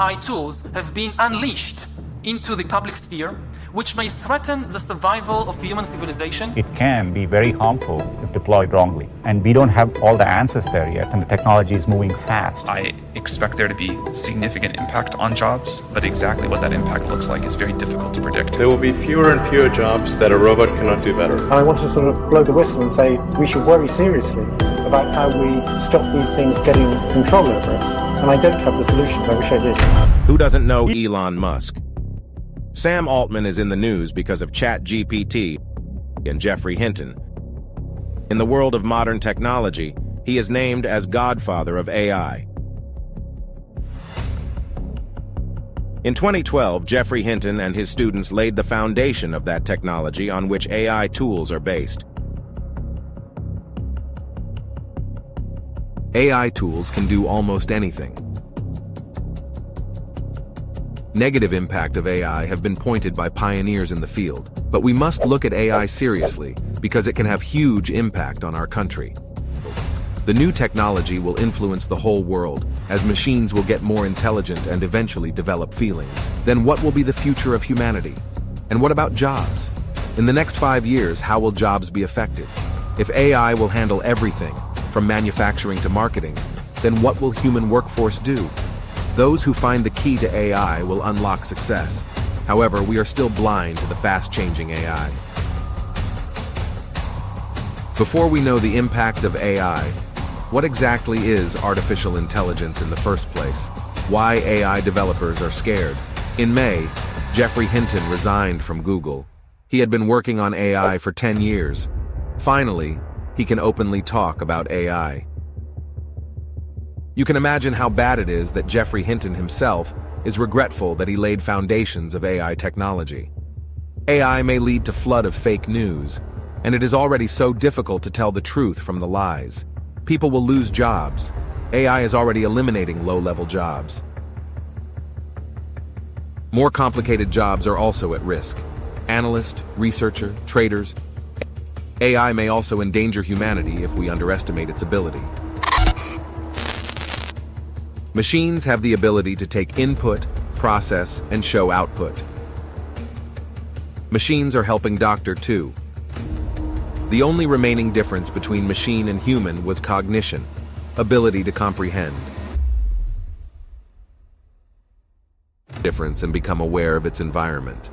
AI tools have been unleashed into the public sphere, which may threaten the survival of human civilization. It can be very harmful if deployed wrongly. And we don't have all the answers there yet, and the technology is moving fast. I expect there to be significant impact on jobs, but exactly what that impact looks like is very difficult to predict. There will be fewer and fewer jobs that a robot cannot do better. And I want to sort of blow the whistle and say we should worry seriously about how we stop these things getting control over us. And I don't have the solutions. I wish I did. Who doesn't know Elon Musk? Sam Altman is in the news because of ChatGPT and Geoffrey Hinton. In the world of modern technology, he is named as Godfather of AI. In 2012, Geoffrey Hinton and his students laid the foundation of that technology on which AI tools are based. AI tools can do almost anything. Negative impact of AI have been pointed by pioneers in the field, but we must look at AI seriously because it can have huge impact on our country. The new technology will influence the whole world, as machines will get more intelligent and eventually develop feelings. Then what will be the future of humanity? And what about jobs? In the next 5 years, how will jobs be affected? If AI will handle everything, from manufacturing to marketing, then what will human workforce do? Those who find the key to AI will unlock success. However, we are still blind to the fast-changing AI. Before we know the impact of AI, what exactly is artificial intelligence in the first place? Why AI developers are scared? In May, Geoffrey Hinton resigned from Google. He had been working on AI for 10 years. Finally, he can openly talk about AI. You can imagine how bad it is that Geoffrey Hinton himself is regretful that he laid foundations of AI technology. AI may lead to flood of fake news, and it is already so difficult to tell the truth from the lies. People will lose jobs. AI is already eliminating low-level jobs. More complicated jobs are also at risk. Analyst, researcher, traders. AI may also endanger humanity if we underestimate its ability. Machines have the ability to take input, process, and show output. Machines are helping doctor too. The only remaining difference between machine and human was cognition, ability to comprehend. Difference and become aware of its environment.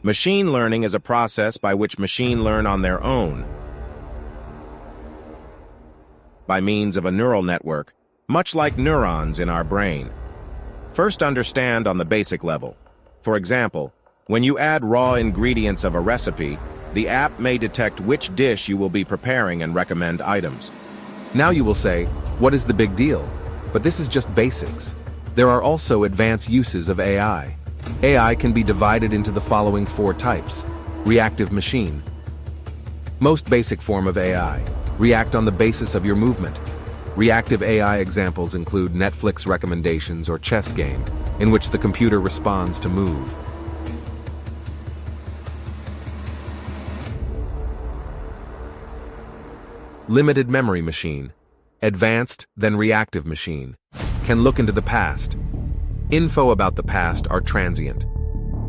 Machine learning is a process by which machines learn on their own by means of a neural network, much like neurons in our brain. First, understand on the basic level. For example, when you add raw ingredients of a recipe, the app may detect which dish you will be preparing and recommend items. Now you will say, what is the big deal? But this is just basics. There are also advanced uses of AI. AI can be divided into the following 4 types. Reactive machine. Most basic form of AI. React on the basis of your movement. Reactive AI examples include Netflix recommendations or chess game, in which the computer responds to move. Limited memory machine. Advanced, then reactive machine. Can look into the past. Info about the past are transient.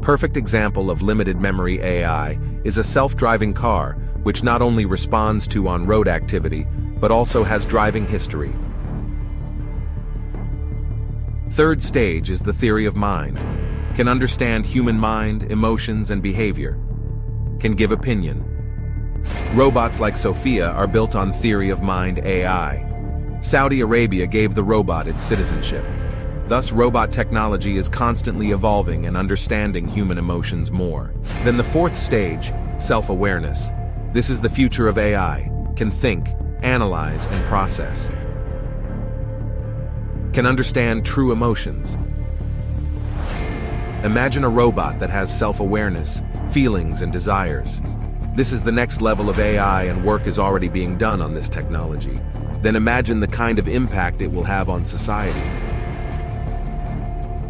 Perfect example of limited memory AI is a self-driving car, which not only responds to on-road activity, but also has driving history. Third stage is the theory of mind. Can understand human mind, emotions, and behavior. Can give opinion. Robots like Sophia are built on theory of mind AI. Saudi Arabia gave the robot its citizenship. Thus, robot technology is constantly evolving and understanding human emotions more. Then the fourth stage, self-awareness. This is the future of AI. Can think, analyze, and process. Can understand true emotions. Imagine a robot that has self-awareness, feelings, and desires. This is the next level of AI, and work is already being done on this technology. Then imagine the kind of impact it will have on society.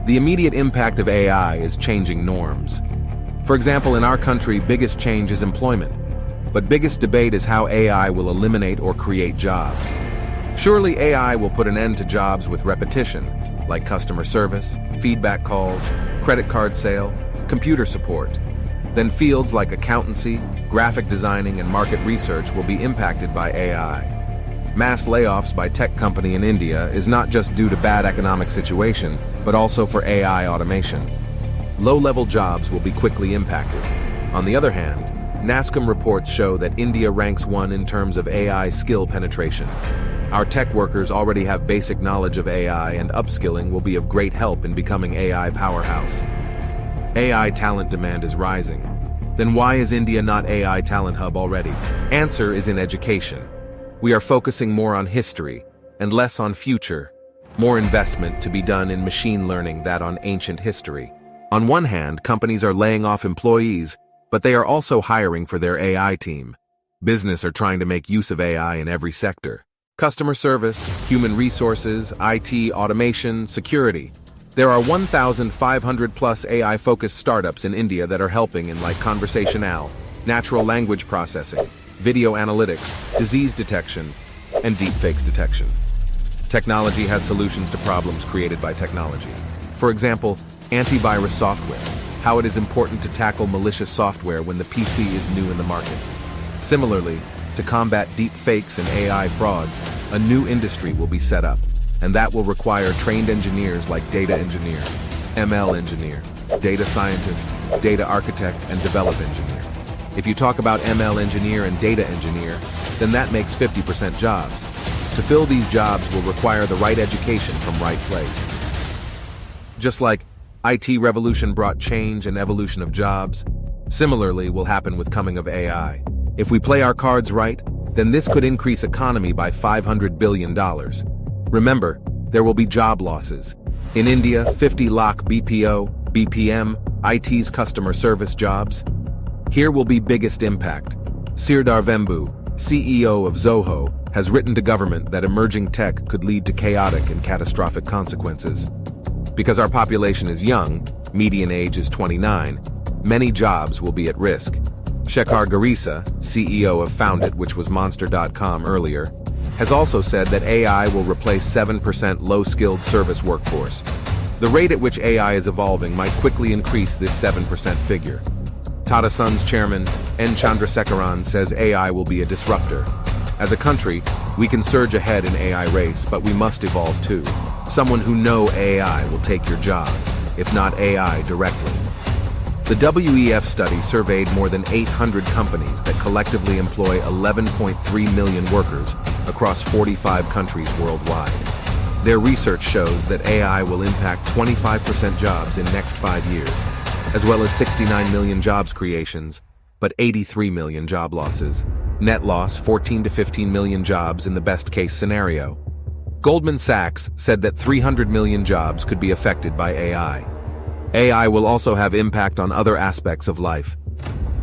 The immediate impact of AI is changing norms. For example, in our country, biggest change is employment. But biggest debate is how AI will eliminate or create jobs. Surely AI will put an end to jobs with repetition, like customer service, feedback calls, credit card sale, computer support. Then fields like accountancy, graphic designing, and market research will be impacted by AI. Mass layoffs by tech company in India is not just due to bad economic situation, but also for AI automation. Low-level jobs will be quickly impacted. On the other hand, NASSCOM reports show that India ranks 1 in terms of AI skill penetration. Our tech workers already have basic knowledge of AI, and upskilling will be of great help in becoming AI powerhouse. AI talent demand is rising. Then why is India not AI talent hub already? Answer is in education. We are focusing more on history and less on future. More investment to be done in machine learning than on ancient history. On one hand, companies are laying off employees, but they are also hiring for their AI team. Business are trying to make use of AI in every sector. Customer service, human resources, IT, automation, security. There are 1,500 plus AI-focused startups in India that are helping in like conversational, natural language processing, video analytics, disease detection, and deepfakes detection. Technology has solutions to problems created by technology. For example, antivirus software, how it is important to tackle malicious software when the PC is new in the market. Similarly, to combat deepfakes and AI frauds, a new industry will be set up, and that will require trained engineers like data engineer, ML engineer, data scientist, data architect, and develop engineer. If you talk about ML engineer and data engineer, then that makes 50% jobs. To fill these jobs will require the right education from right place. Just like IT revolution brought change and evolution of jobs, similarly will happen with coming of AI. If we play our cards right, then this could increase economy by $500 billion. Remember, there will be job losses. In India, 50 lakh BPO, BPM, IT's customer service jobs. Here will be biggest impact. Sirdar Vembu, CEO of Zoho, has written to government that emerging tech could lead to chaotic and catastrophic consequences. Because our population is young, median age is 29, many jobs will be at risk. Shekhar Garissa, CEO of Foundit, which was Monster.com earlier, has also said that AI will replace 7% low-skilled service workforce. The rate at which AI is evolving might quickly increase this 7% figure. Tata Sons chairman N. Chandrasekaran says AI will be a disruptor. As a country, we can surge ahead in AI race, but we must evolve too. Someone who knows AI will take your job, if not AI directly. The WEF study surveyed more than 800 companies that collectively employ 11.3 million workers across 45 countries worldwide. Their research shows that AI will impact 25% jobs in next 5 years, as well as 69 million jobs creations, but 83 million job losses. Net loss 14 to 15 million jobs in the best case scenario. Goldman Sachs said that 300 million jobs could be affected by AI. AI will also have impact on other aspects of life.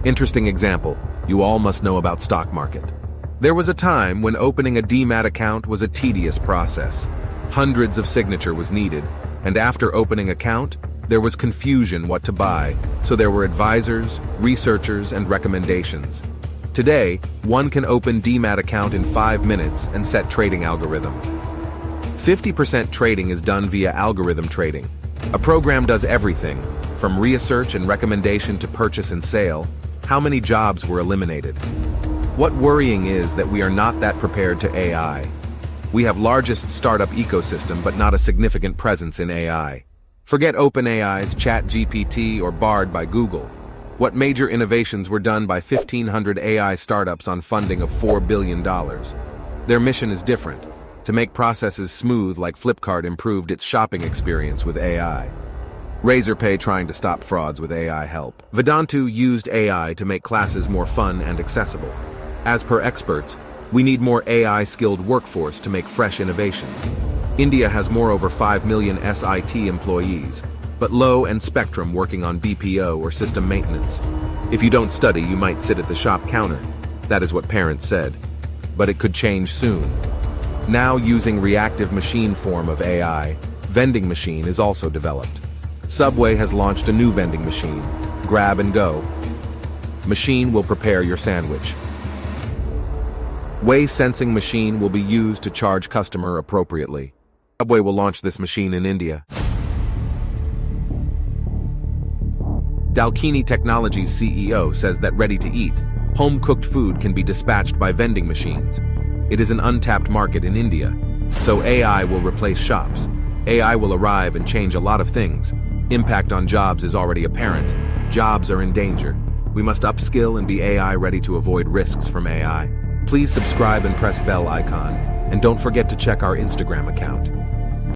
Interesting example, you all must know about stock market. There was a time when opening a DMAT account was a tedious process. Hundreds of signature was needed, and after opening account, there was confusion what to buy, so there were advisors, researchers, and recommendations. Today, one can open DMAT account in 5 minutes and set trading algorithm. 50% trading is done via algorithm trading. A program does everything, from research and recommendation to purchase and sale. How many jobs were eliminated? What worrying is that we are not that prepared to AI. We have largest startup ecosystem but not a significant presence in AI. Forget OpenAI's ChatGPT or Bard by Google. What major innovations were done by 1,500 AI startups on funding of $4 billion? Their mission is different. To make processes smooth like Flipkart improved its shopping experience with AI. Razorpay trying to stop frauds with AI help. Vedantu used AI to make classes more fun and accessible. As per experts, we need more AI-skilled workforce to make fresh innovations. India has moreover 5 million SIT employees, but low and spectrum working on BPO or system maintenance. If you don't study, you might sit at the shop counter. That is what parents said. But it could change soon. Now using reactive machine form of AI, vending machine is also developed. Subway has launched a new vending machine, grab and go. Machine will prepare your sandwich. Way sensing machine will be used to charge customer appropriately. Subway will launch this machine in India. Dalkini Technologies CEO says that ready-to-eat, home-cooked food can be dispatched by vending machines. It is an untapped market in India, so AI will replace shops. AI will arrive and change a lot of things. Impact on jobs is already apparent. Jobs are in danger. We must upskill and be AI ready to avoid risks from AI. Please subscribe and press bell icon, and don't forget to check our Instagram account.